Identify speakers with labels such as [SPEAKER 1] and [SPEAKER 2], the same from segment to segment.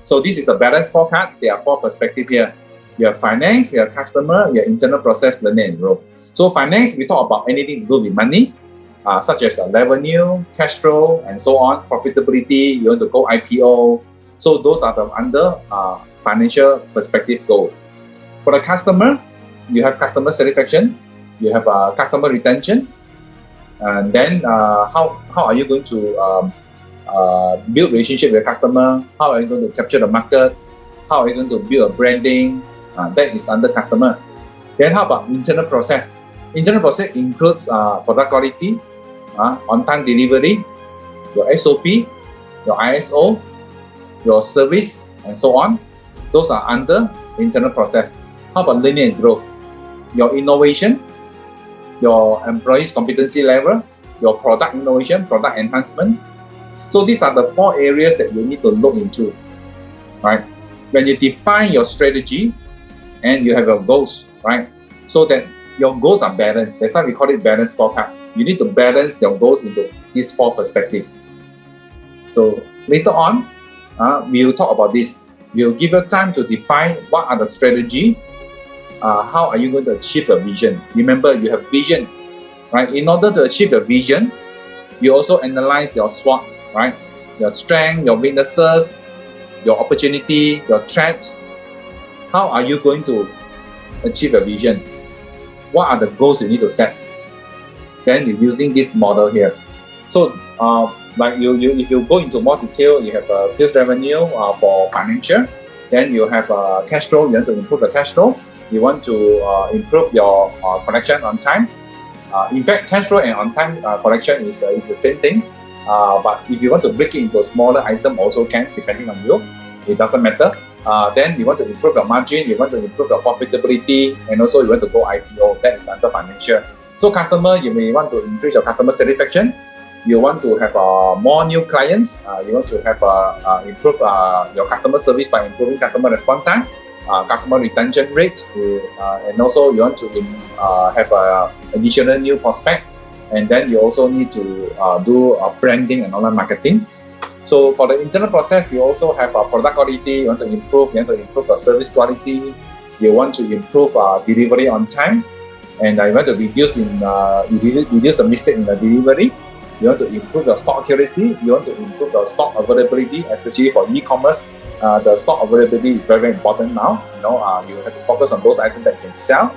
[SPEAKER 1] So this is a balanced scorecard. There are four perspectives here. You have finance, you have customer, you have internal process, learning and growth. So finance, we talk about anything to do with money, such as revenue, cash flow, and so on. Profitability, you want to go IPO. So those are the under financial perspective goal. For the customer, you have customer satisfaction, you have customer retention, and then how are you going to build relationship with the customer? How are you going to capture the market? How are you going to build a branding? That is under customer. Then how about internal process? Internal process includes product quality, on-time delivery, your SOP, your ISO, your service, and so on. Those are under internal process. How about learning and growth? Your innovation, your employees' competency level, your product innovation, product enhancement. So these are the four areas that you need to look into, right? When you define your strategy and you have your goals, right? So that your goals are balanced. That's why we call it balanced scorecard. You need to balance your goals into these four perspectives. So later on, we will talk about this. We'll give you time to define what are the strategy, how are you going to achieve a vision. Remember, you have vision, right? In order to achieve your vision, you also analyze your SWOT, right? Your strength, your weaknesses, your opportunity, your threats. How are you going to achieve a vision? What are the goals you need to set? Then you're using this model here. So, like if you go into more detail, you have sales revenue for financial. Then you have cash flow. You want to improve the cash flow. You want to improve your collection on time. In fact, cash flow and on-time collection is the same thing. But if you want to break it into a smaller item, also can, depending on you. It doesn't matter. Then you want to improve your margin, you want to improve your profitability, and also you want to go IPO. That is under financial. So customer, you may want to increase your customer satisfaction. You want to have more new clients. You want to have improve your customer service by improving customer response time, customer retention rate, and also you want to have additional new prospect. And then you also need to do branding and online marketing. So for the internal process, you also have product quality. You want to improve the service quality. You want to improve delivery on time, and you want to reduce the mistake in the delivery. You want to improve your stock accuracy. You want to improve your stock availability, especially for e-commerce. The stock availability is very, very important now. You have to focus on those items that you can sell.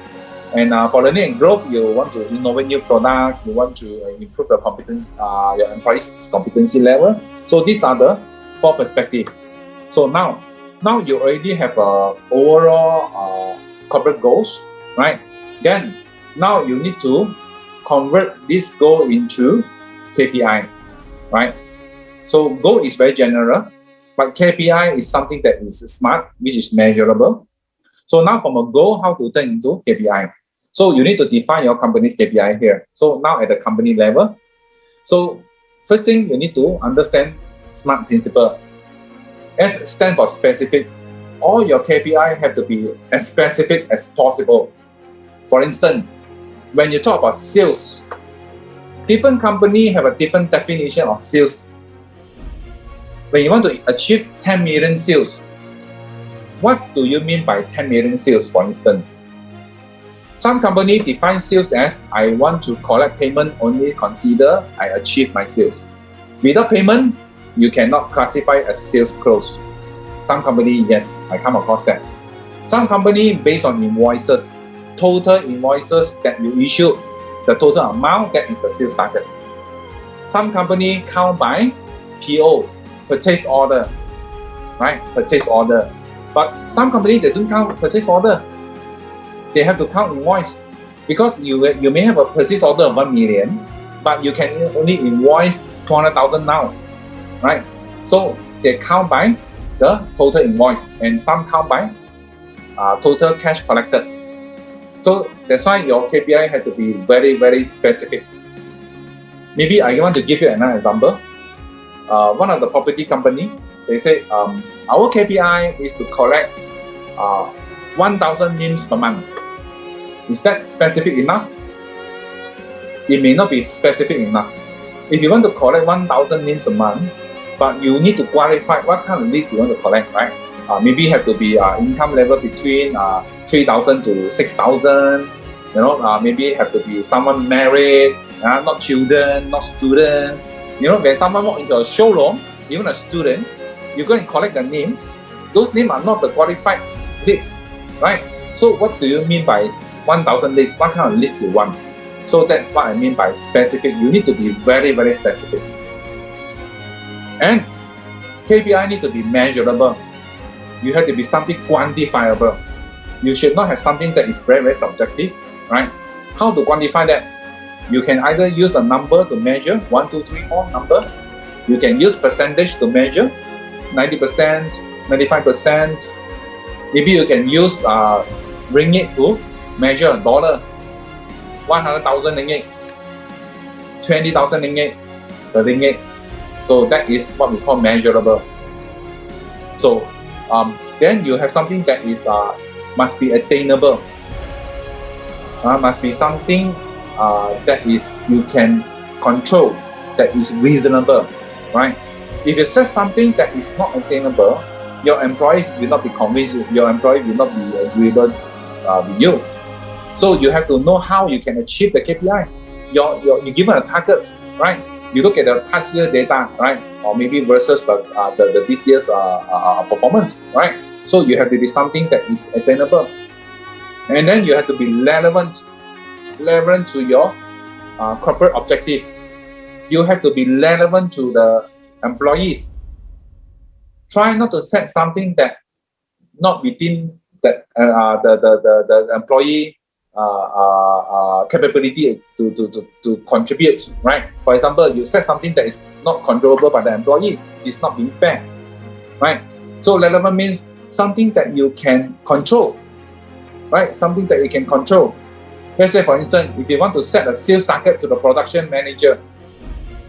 [SPEAKER 1] And for learning and growth, you want to innovate new products. You want to improve your employees' competency level. So these are the four perspectives. So now you already have overall corporate goals, right? Then now you need to convert this goal into KPI, right? So goal is very general, but KPI is something that is smart, which is measurable. So now from a goal, how to turn into KPI? So you need to define your company's KPI here. So now at the company level, so first thing you need to understand SMART principle. S stands for specific. All your KPI have to be as specific as possible. For instance, when you talk about sales, different companies have a different definition of sales. When you want to achieve 10 million sales, what do you mean by 10 million sales, for instance? Some companies define sales as, I want to collect payment only consider I achieve my sales. Without payment, you cannot classify as sales close. Some companies, yes, I come across that. Some companies based on invoices, total invoices that you issue, the total amount, that is the sales target. Some companies count by PO, purchase order, right? Purchase order. But some companies, they don't count purchase order. They have to count invoice, because you may have a purchase order of 1 million, but you can only invoice 200,000 now, right? So they count by the total invoice, and some count by total cash collected. So that's why your KPI has to be very, very specific. Maybe I want to give you another example. One of the property company, they say our KPI is to collect 1,000 NIMs per month. Is that specific enough? It may not be specific enough. If you want to collect 1,000 NIMs a month, but you need to qualify what kind of leads you want to collect, right? Maybe have to be income level between 3,000 to 6,000. Maybe have to be someone married, not children, not student. When someone walk into a showroom, even a student, you go and collect the name. Those names are not the qualified leads, right? So what do you mean by 1,000 leads? What kind of leads you want? So that's what I mean by specific. You need to be very, very specific. And KPI need to be measurable. You have to be something quantifiable. You should not have something that is very, very subjective, right? How to quantify that? You can either use a number to measure, 1, 2, 3, 4 number. You can use percentage to measure, 90%, 95%. Maybe you can use ringgit to measure dollar, 100,000 ringgit, 20,000 ringgit, the ringgit. So that is what we call measurable. So then you have something that is must be attainable. Must be something that is you can control, that is reasonable, right? If you set something that is not attainable, your employees will not be convinced. Your employees will not be agreeable with you. So you have to know how you can achieve the KPI. You're given a target, right? You look at the past year data, right? Or maybe versus the this year's performance, right? So you have to be something that is attainable. And then you have to be relevant to your corporate objective. You have to be relevant to the employees. Try not to set something that not within the employee capability to contribute, right? For example, you set something that is not controllable by the employee. It's not being fair, right? So relevant means something that you can control, right? Something that you can control. Let's say, for instance, if you want to set a sales target to the production manager,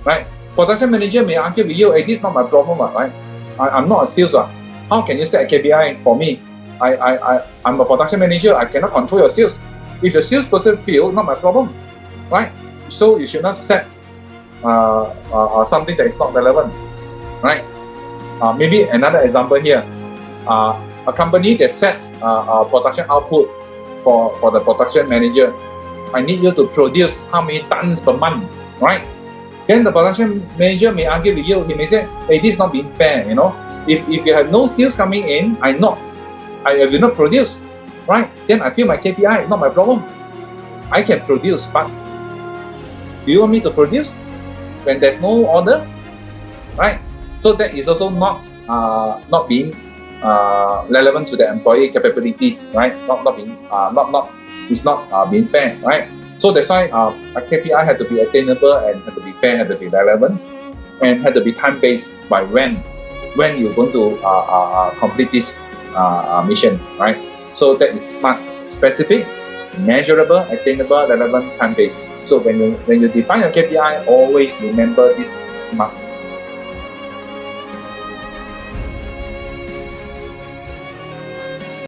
[SPEAKER 1] right? Production manager may argue with you, hey, this is not my problem, right? I'm not a sales. How can you set a KPI for me? I'm a production manager. I cannot control your sales. If the salesperson fails, not my problem, right? So you should not set something that is not relevant, right? Maybe another example here. A company that sets production output for the production manager. I need you to produce how many tons per month, right? Then the production manager may argue with you. He may say, hey, this is not being fair, If you have no sales coming in, I will not produce, right? Then I feel my KPI, not my problem. I can produce, but do you want me to produce when there's no order, right? So that is also not being relevant to the employee capabilities, right? It's not being fair, right? So that's why a KPI had to be attainable and had to be fair, had to be relevant, and had to be time-based by when you're going to complete this mission, right? So that is SMART: specific, measurable, attainable, relevant, time-based. So when you define your KPI, always remember this SMART.